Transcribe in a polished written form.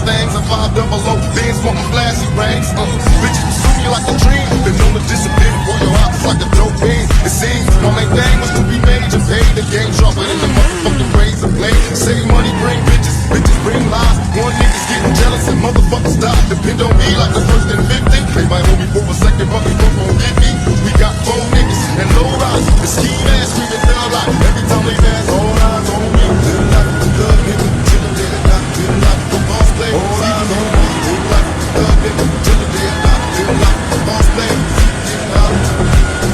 things, a 500 Benz wanting flashy rings. Bitches pursue me like a dream, been known to disappear before your eyes like a dope fiend. It seems my main thing was to be managed and paid. The game sharper than the motherfucking razor blade. Save money, bring bitches, bitches bring lies. One niggas getting jealous and motherfuckers die. Depend on me like the first and 50. They might hold me for a second, but before